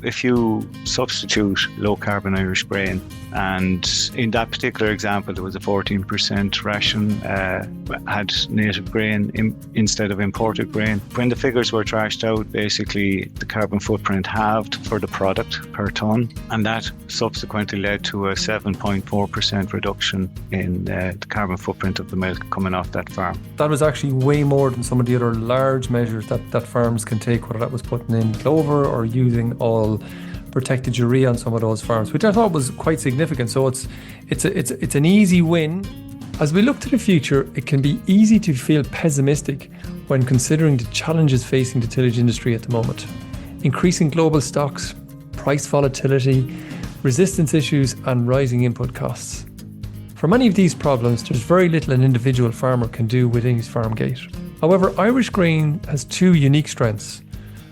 if you substitute low carbon Irish grain, and in that particular example, there was a 14% ration had native grain instead of imported grain. When the figures were trashed out, basically the carbon footprint halved for the product per tonne, and that subsequently led to a 7.4% reduction in the carbon footprint of the milk coming off that farm. That was actually way more than some of the other large measures that farms can take, whether that was putting in clover or using all protected urea on some of those farms, which I thought was quite significant. So it's an easy win. As we look to the future, it can be easy to feel pessimistic when considering the challenges facing the tillage industry at the moment. Increasing global stocks, price volatility, resistance issues, and rising input costs. For many of these problems, there's very little an individual farmer can do within his farm gate. However, Irish grain has two unique strengths.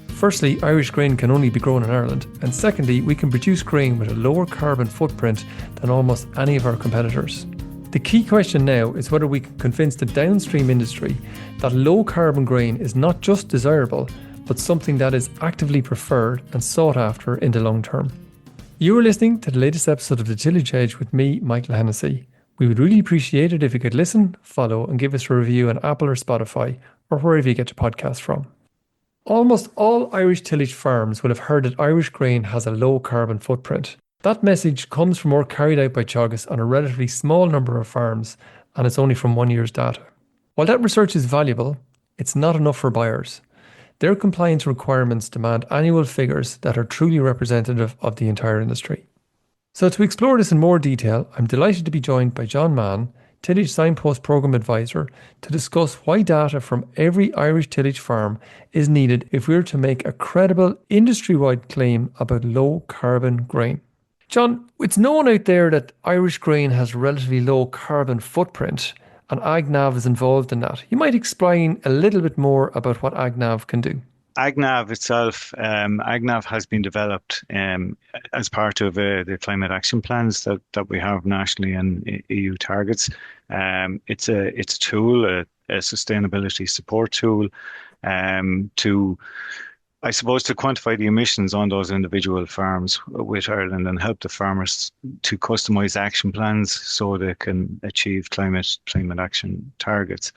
Firstly, Irish grain can only be grown in Ireland, and secondly, we can produce grain with a lower carbon footprint than almost any of our competitors. The key question now is whether we can convince the downstream industry that low carbon grain is not just desirable, but something that is actively preferred and sought after in the long term. You are listening to the latest episode of the Tillage Edge with me, Michael Hennessy. We would really appreciate it if you could listen, follow, and give us a review on Apple or Spotify, or wherever you get your podcast from. Almost all Irish tillage farms will have heard that Irish grain has a low carbon footprint. That message comes from work carried out by Teagasc on a relatively small number of farms, and it's only from 1 year's data. While that research is valuable, it's not enough for buyers. Their compliance requirements demand annual figures that are truly representative of the entire industry. So to explore this in more detail, I'm delighted to be joined by John Mahon, Tillage Signpost Programme Advisor, to discuss why data from every Irish tillage farm is needed if we're to make a credible industry-wide claim about low carbon grain. John, it's known out there that Irish grain has a relatively low carbon footprint, and AgNav is involved in that. You might explain a little bit more about what AgNav can do. AgNav itself, AgNav has been developed as part of the climate action plans that we have nationally and EU targets. It's a tool, a sustainability support tool to, I suppose, to quantify the emissions on those individual farms with Ireland and help the farmers to customise action plans so they can achieve climate action targets.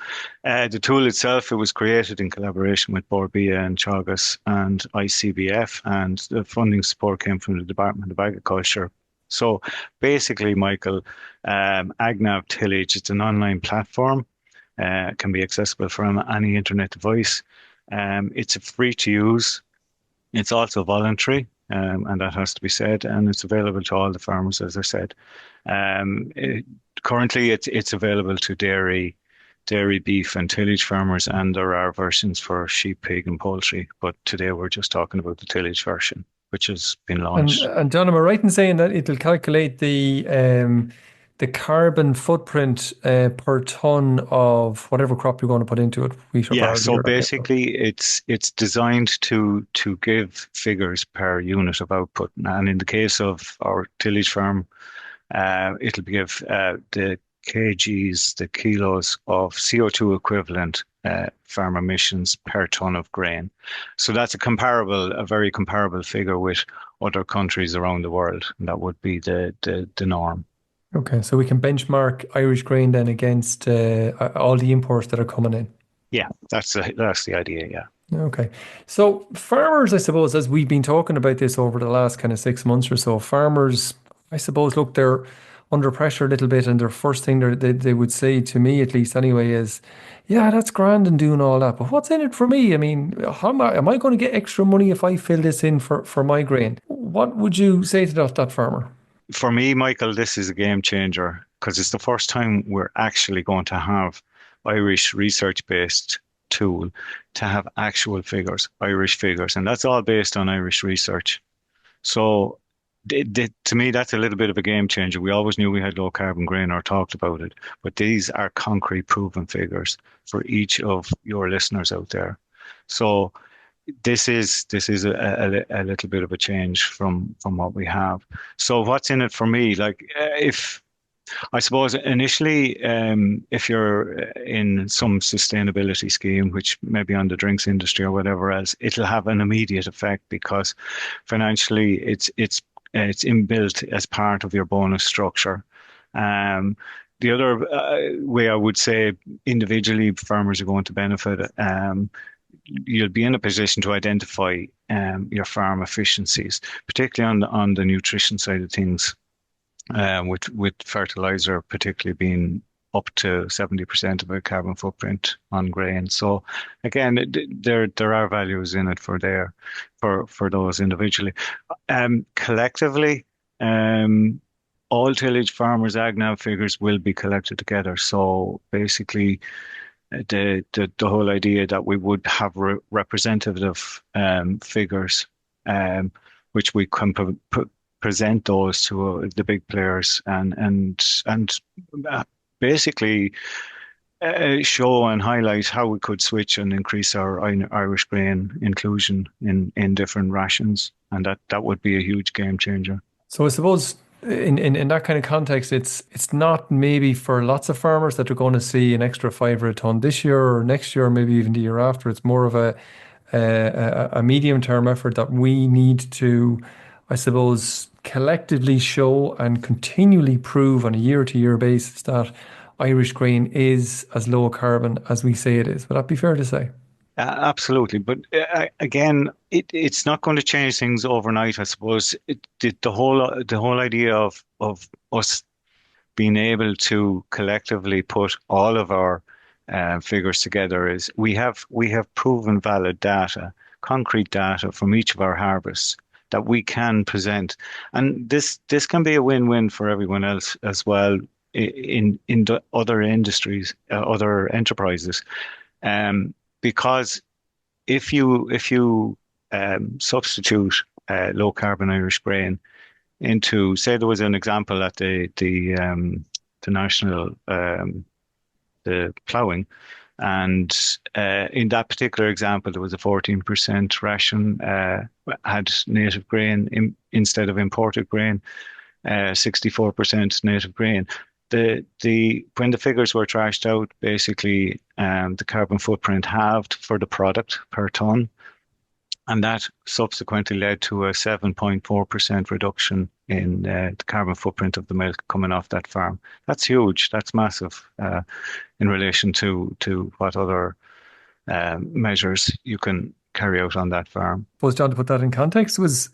The tool itself, it was created in collaboration with Borbia and Teagasc and ICBF, and the funding support came from the Department of Agriculture. So basically, Michael, AgNav Tillage, it's an online platform, can be accessible from any internet device. It's free to use. It's also voluntary, and that has to be said, and it's available to all the farmers, as I said. Currently, it's available to dairy, beef, and tillage farmers, and there are versions for sheep, pig, and poultry. But today we're just talking about the tillage version, which has been launched. And John, am I right in saying that it'll calculate the carbon footprint per ton of whatever crop you're going to put into it? Yeah, so basically it's designed to give figures per unit of output. And in the case of our tillage farm, it'll give the kgs, the kilos of CO2 equivalent farm emissions per ton of grain. So that's a very comparable figure with other countries around the world. And that would be the norm. Okay, so we can benchmark Irish grain then against all the imports that are coming in. Yeah, that's the idea, yeah. Okay, so farmers, I suppose, as we've been talking about this over the last kind of 6 months or so, farmers, I suppose, look, they're under pressure a little bit, and their first thing they would say to me, at least anyway, is, yeah, that's grand and doing all that, but what's in it for me? I mean, am I going to get extra money if I fill this in for my grain? What would you say to that farmer? For me, Michael, this is a game changer because it's the first time we're actually going to have Irish research-based tool to have actual figures, Irish figures, and that's all based on Irish research. So to me, that's a little bit of a game changer. We always knew we had low carbon grain or talked about it, but these are concrete proven figures for each of your listeners out there. So this is a little bit of a change from what we have. So what's in it for me? Like if I suppose initially, if you're in some sustainability scheme, which maybe on the drinks industry or whatever else, it'll have an immediate effect because financially it's inbuilt as part of your bonus structure. Um, the other way I would say individually farmers are going to benefit. You'll be in a position to identify your farm efficiencies, particularly on the nutrition side of things with fertilizer particularly being up to 70% of a carbon footprint on grain. So again, there are values in it for those individually. Collectively, all tillage farmers' AgNav figures will be collected together. So basically, the whole idea that we would have representative figures, which we can present those to the big players and basically show and highlight how we could switch and increase our Irish grain inclusion in different rations, and that would be a huge game changer. So I suppose in that kind of context, it's not maybe for lots of farmers that are going to see an extra fiver a ton this year or next year, or maybe even the year after. It's more of a medium term effort that we need to, I suppose, collectively show and continually prove on a year to year basis that Irish grain is as low carbon as we say it is. Would that be fair to say? Absolutely, but again, it's not going to change things overnight. I suppose the whole idea of us being able to collectively put all of our figures together is we have proven valid data, concrete data from each of our harvests that we can present, and this can be a win-win for everyone else as well in the other industries, other enterprises. Because if you substitute low carbon Irish grain into, say, there was an example at the national the ploughing, and in that particular example, there was a 14% ration had native grain instead of imported grain, 64% native grain. When the figures were trashed out, basically the carbon footprint halved for the product per ton, and that subsequently led to a 7.4% reduction in the carbon footprint of the milk coming off that farm. That's huge. That's massive in relation to what other measures you can carry out on that farm. Suppose, John, to put that in context is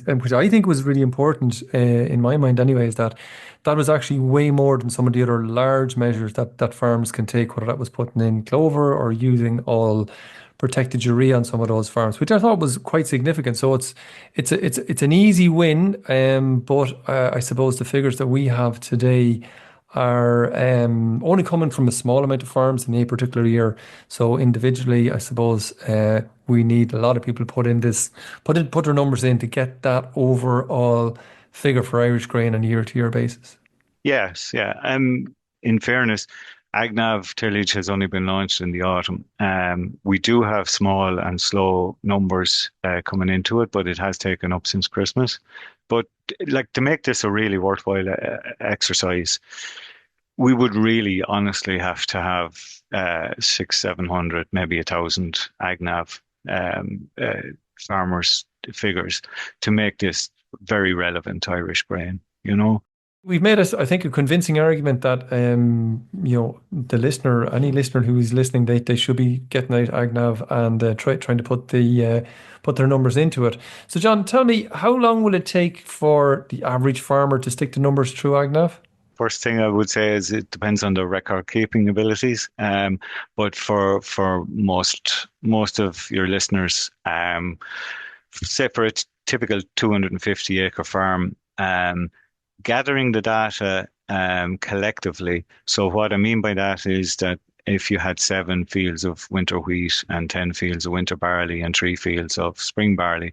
which I think was really important in my mind anyway, is that was actually way more than some of the other large measures that farms can take, whether that was putting in clover or using all protected urea on some of those farms, which I thought was quite significant. So it's an easy win, but I suppose the figures that we have today are only coming from a small amount of farms in a particular year. So individually, I suppose we need a lot of people put their numbers in to get that overall figure for Irish grain on a year-to-year basis. Yes, yeah. In fairness, AgNav tillage has only been launched in the autumn. We do have small and slow numbers coming into it, but it has taken up since Christmas. But like to make this a really worthwhile exercise, we would really honestly have to have 700, maybe 1,000 AgNav farmers figures to make this very relevant to Irish grain, you know? We've made I think, a convincing argument that the listener, any listener who is listening, they should be getting out AgNav and trying to put their numbers into it. So, John, tell me, how long will it take for the average farmer to stick the numbers through AgNav? First thing I would say is it depends on the record keeping abilities. But for most of your listeners, say for a typical 250 acre farm, gathering the data collectively. So what I mean by that is that if you had 7 fields of winter wheat and 10 fields of winter barley and 3 fields of spring barley,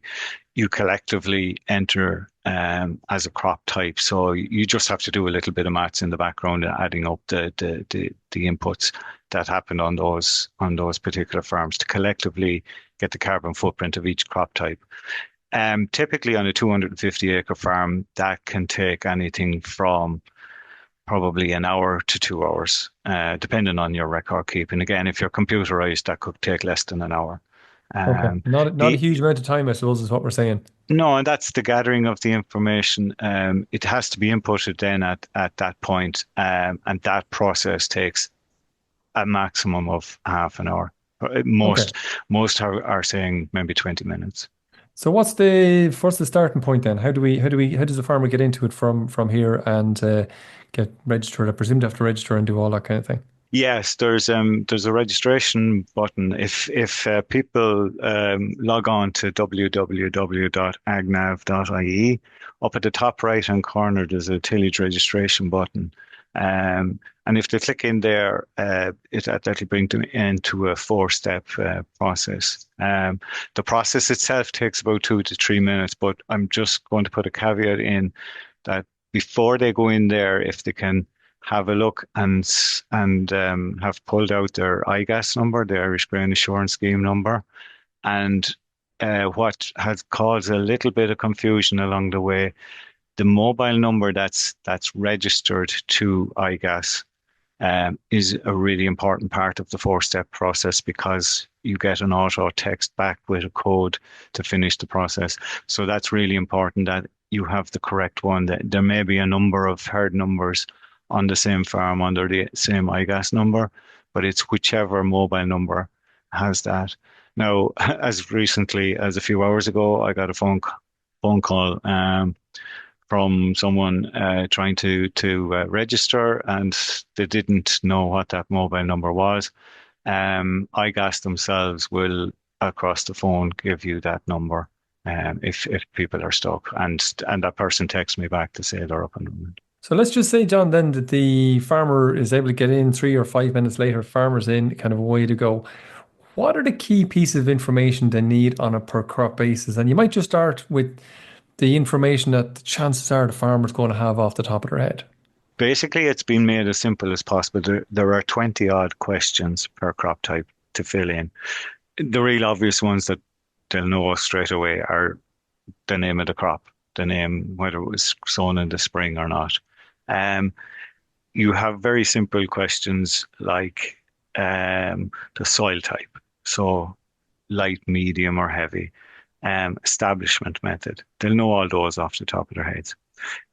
you collectively enter as a crop type. So you just have to do a little bit of maths in the background, adding up the inputs that happened on those particular farms to collectively get the carbon footprint of each crop type. Typically on a 250 acre farm, that can take anything from probably an hour to 2 hours, depending on your record keeping. Again, if you're computerized, that could take less than an hour. Okay. Um, Not a the huge amount of time, I suppose, is what we're saying. No, and that's the gathering of the information. It has to be inputted then at that point, and that process takes a maximum of half an hour. Okay. Most are saying maybe 20 minutes. So what's the starting point then? How does the farmer get into it from here and get registered? I presume they have to register and do all that kind of thing. Yes, there's a registration button. If people log on to www.agnav.ie, up at the top right hand corner there's a tillage registration button, and if they click in there, that'll bring them into a four-step process. The process itself takes about 2 to 3 minutes, but I'm just going to put a caveat in that before they go in there, if they can have a look and have pulled out their IGAS number, the Irish Grain Assurance Scheme number, and what has caused a little bit of confusion along the way, the mobile number that's registered to IGAS is a really important part of the four-step process because you get an auto text back with a code to finish the process. So that's really important that you have the correct one. That there may be a number of herd numbers on the same farm under the same IGAS number, but it's whichever mobile number has that. Now, as recently as a few hours ago, I got a phone call from someone trying to register, and they didn't know what that mobile number was. IGAS themselves will, across the phone, give you that number if people are stuck, and that person texts me back to say they're up and running. So let's just say, John, then that the farmer is able to get in 3 or 5 minutes later, farmer's in, kind of a way to go. What are the key pieces of information they need on a per crop basis? And you might just start with the information that the chances are the farmer's going to have off the top of their head. Basically, it's been made as simple as possible. There are 20 odd questions per crop type to fill in. The real obvious ones that they'll know straight away are the name of the crop, the name, whether it was sown in the spring or not. You have very simple questions like the soil type, so light, medium, or heavy. Establishment method. They'll know all those off the top of their heads.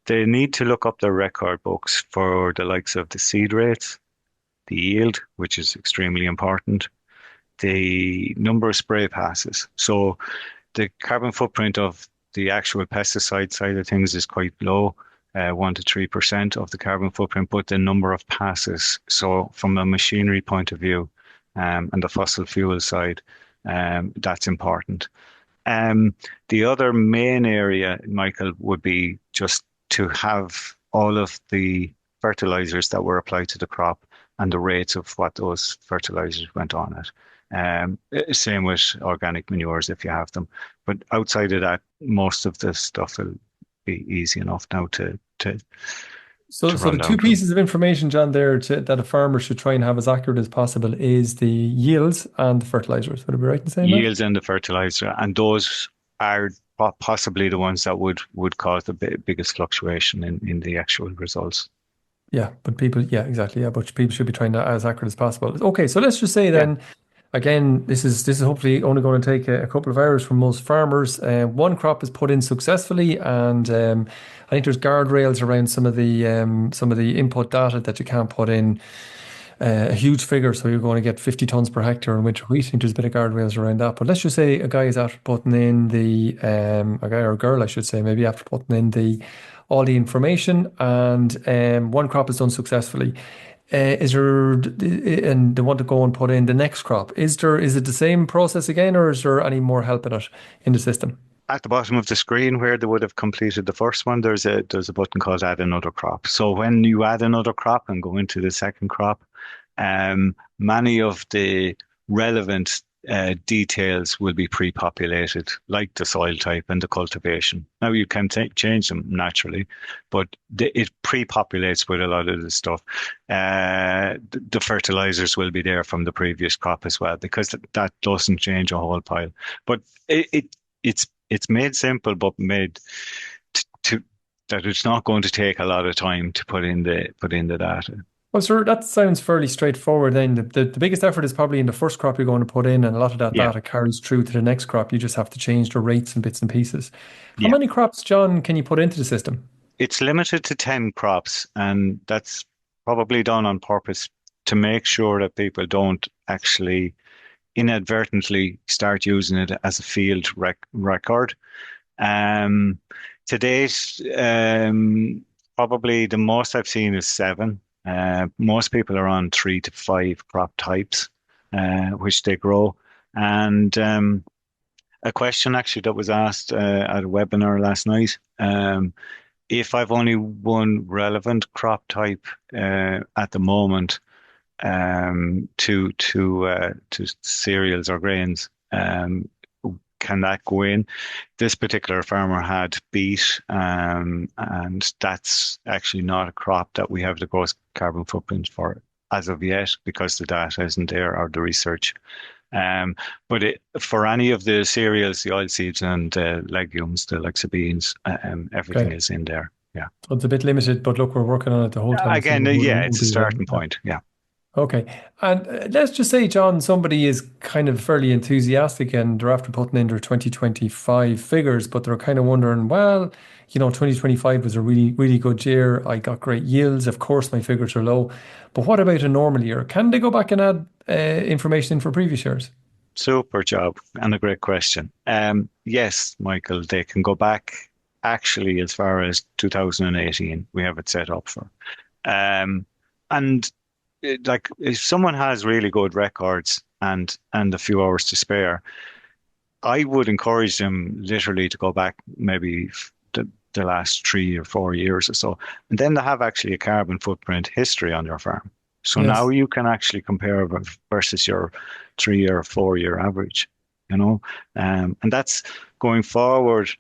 They need to look up their record books for the likes of the seed rates, the yield, which is extremely important, the number of spray passes. So the carbon footprint of the actual pesticide side of things is quite low, 1 to 3% of the carbon footprint, but the number of passes. So from a machinery point of view, and the fossil fuel side, that's important. The other main area, Michael, would be just to have all of the fertilizers that were applied to the crop and the rates of what those fertilizers went on at. Same with organic manures if you have them. But outside of that, most of the stuff will be easy enough now to So the run two down from. pieces of information, John, there that a farmer should try and have as accurate as possible is the yields and the fertilizers. Would I be right in saying that? Yields and the fertilizer, and those are possibly the ones that would cause the biggest fluctuation in the actual results. Yeah, but people, yeah, exactly. Yeah, but people should be trying that as accurate as possible. Okay, so let's just say Yeah. then, again, this is hopefully only going to take a couple of hours for most farmers. One crop is put in successfully, and I think there's guardrails around some of the input data that you can't put in a huge figure. So you're going to get 50 tons per hectare in winter wheat. I think there's a bit of guardrails around that. But let's just say a guy is after putting in a guy or a girl, I should say, maybe after putting in all the information, and one crop is done successfully. Is there, and they want to go and put in the next crop? Is it the same process again, or is there any more help in it in the system? At the bottom of the screen where they would have completed the first one, there's a button called Add Another Crop. So when you add another crop and go into the second crop, many of the relevant details will be pre-populated, like the soil type and the cultivation. Now you can change them naturally, but it pre-populates with a lot of the stuff. The fertilizers will be there from the previous crop as well, because that doesn't change a whole pile. But it's made simple, but made to that it's not going to take a lot of time to put in the data. Well, sir, that sounds fairly straightforward then. The biggest effort is probably in the first crop you're going to put in, and a lot of that Yeah, data carries through to the next crop. You just have to change the rates and bits and pieces. How yeah. many crops, John, can you put into the system? It's limited to 10 crops, and that's probably done on purpose to make sure that people don't actually inadvertently start using it as a field record. Um, to date, probably the most I've seen is seven. Most people are on 3 to 5 crop types, which they grow. And a question actually that was asked at a webinar last night. If I've only one relevant crop type at the moment to cereals or grains, can that go in? This particular farmer had beet, and that's actually not a crop that we have the gross carbon footprint for as of yet because the data isn't there or the research. But for any of the cereals, the oilseeds and legumes, the likes of beans, everything Okay. is in there. Yeah. So it's a bit limited, but look, we're working on it the whole time. So Again, yeah, we'll it's a be starting point. Yeah. Okay. And let's just say, John, somebody is kind of fairly enthusiastic and they're after putting in their 2025 figures, but they're kind of wondering, well, 2025 was a really, really good year. I got great yields. Of course, my figures are low. But what about a normal year? Can they go back and add information in for previous years? Super job and a great question. Yes, Michael, they can go back actually as far as 2018. We have it set up for. And like if someone has really good records and a few hours to spare, I would encourage them literally to go back maybe the last 3 or 4 years or so, and then they have actually a carbon footprint history on your farm. So now Yes. you can actually compare versus your 3 or 4 year average, and that's going forward.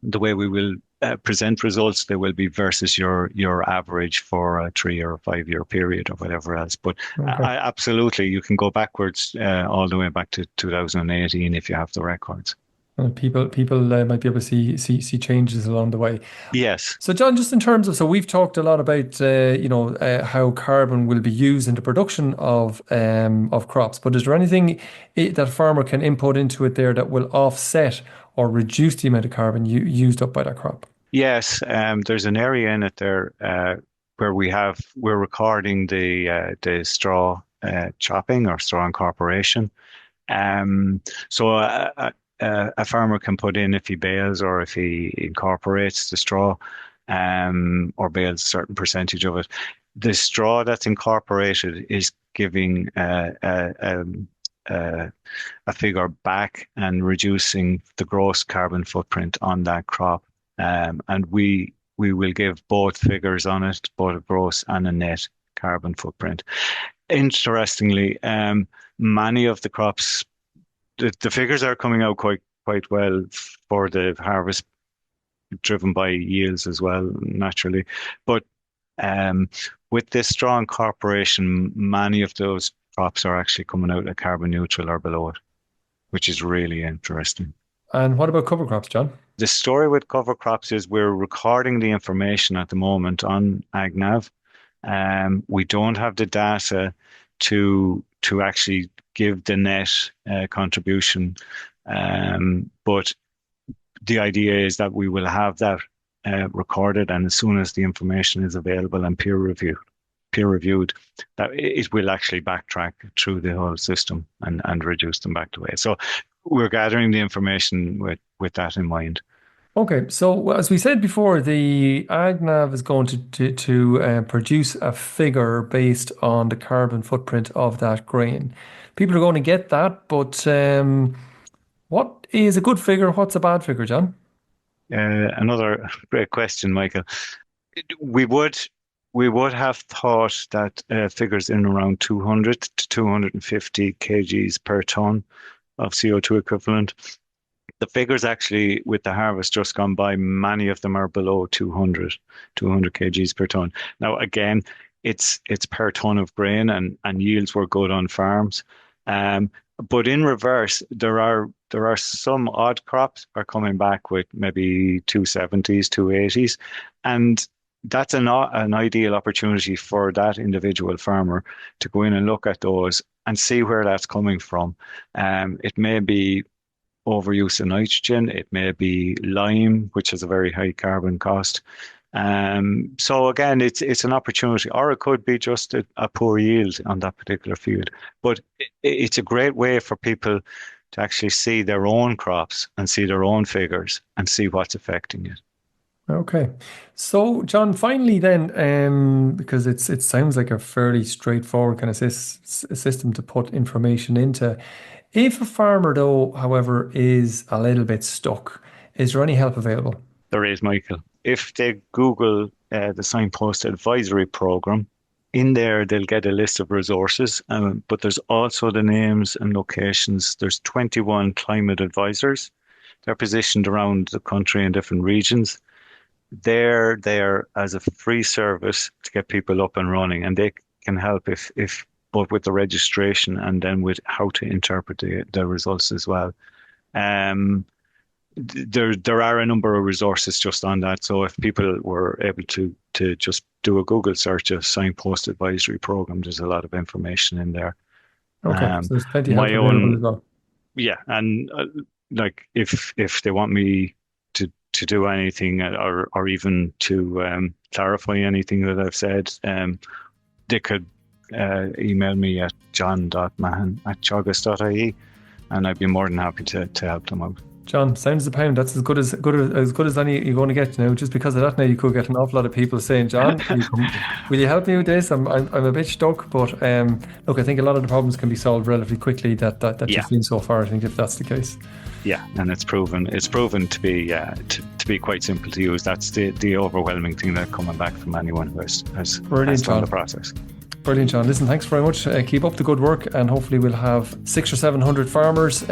The way we will present results, they will be versus your average for a 3 or 5 year period or whatever else. But Okay. absolutely, you can go backwards all the way back to 2018 if you have the records. And people might be able to see changes along the way. Yes. So, John, just in terms of, so we've talked a lot about, how carbon will be used in the production of crops. But is there anything that a farmer can input into it there that will offset or reduce the amount of carbon used up by that crop? Yes, there's an area in it there where we're recording the straw chopping or straw incorporation. So a farmer can put in if he bales or if he incorporates the straw, or bales a certain percentage of it. The straw that's incorporated is giving a figure back and reducing the gross carbon footprint on that crop. And we will give both figures on it, both a gross and a net carbon footprint. Interestingly, many of the crops, the figures are coming out quite well for the harvest, driven by yields as well, naturally. But with this strong incorporation, many of those crops are actually coming out at carbon neutral or below it, which is really interesting. And what about cover crops, John? The story with cover crops is we're recording the information at the moment on AgNav. We don't have the data to actually give the net contribution, but the idea is that we will have that recorded, and as soon as the information is available and peer reviewed, that it will actually backtrack through the whole system and reduce them back to way. So we're gathering the information with that in mind. Okay, so as we said before, the AgNav is going to produce a figure based on the carbon footprint of that grain. People are going to get that, but what is a good figure? What's a bad figure, John? Another great question, Michael. We would we would have thought that figures in around 200 to 250 kgs per ton of CO2 equivalent. The figures actually with the harvest just gone by, many of them are below 200 kgs per ton. Now, again, it's per ton of grain, and yields were good on farms. But in reverse, there are some odd crops are coming back with maybe 270s, 280s, and that's an ideal opportunity for that individual farmer to go in and look at those and see where that's coming from. It may be overuse of nitrogen, it may be lime, which has a very high carbon cost. So again, it's an opportunity, or it could be just a poor yield on that particular field. But it's a great way for people to actually see their own crops and see their own figures and see what's affecting it. Okay. So, John, finally then, because it sounds like a fairly straightforward kind of system to put information into. If a farmer, though, however, is a little bit stuck, is there any help available? There is, Michael. If they Google the Signpost Advisory Programme, in there they'll get a list of resources, but there's also the names and locations. There's 21 climate advisors. They're positioned around the country in different regions. They're there as a free service to get people up and running, and they can help if both with the registration and then with how to interpret the results as well. There are a number of resources just on that. So if people were able to just do a Google search of Signpost Advisory Programme, there's a lot of information in there. Okay, so there's plenty of help available as well. Yeah, and like if they want me to do anything or even to clarify anything that I've said, they could email me at john.mahon@teagasc.ie, and I'd be more than happy to help them out. John, sounds a pound. That's as good as any you're going to get now. Just because of that, now you could get an awful lot of people saying, "John, will you help me with this? I'm a bit stuck." But look, I think a lot of the problems can be solved relatively quickly. That you've seen so far. I think if that's the case. Yeah, and it's proven to be to be quite simple to use. That's the overwhelming thing that's coming back from anyone who has done the process. Brilliant, John. Listen, thanks very much. Keep up the good work, and hopefully we'll have 600 or 700 farmers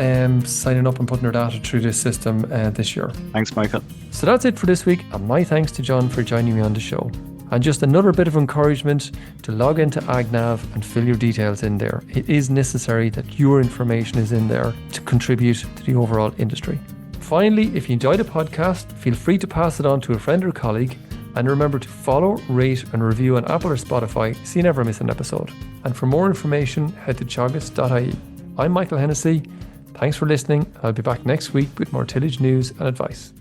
signing up and putting their data through this system this year. Thanks, Michael. So that's it for this week, and my thanks to John for joining me on the show. And just another bit of encouragement to log into AgNav and fill your details in there. It is necessary that your information is in there to contribute to the overall industry. Finally, if you enjoyed the podcast, feel free to pass it on to a friend or colleague. And remember to follow, rate and review on Apple or Spotify so you never miss an episode. And for more information, head to teagasc.ie. I'm Michael Hennessy. Thanks for listening. I'll be back next week with more tillage news and advice.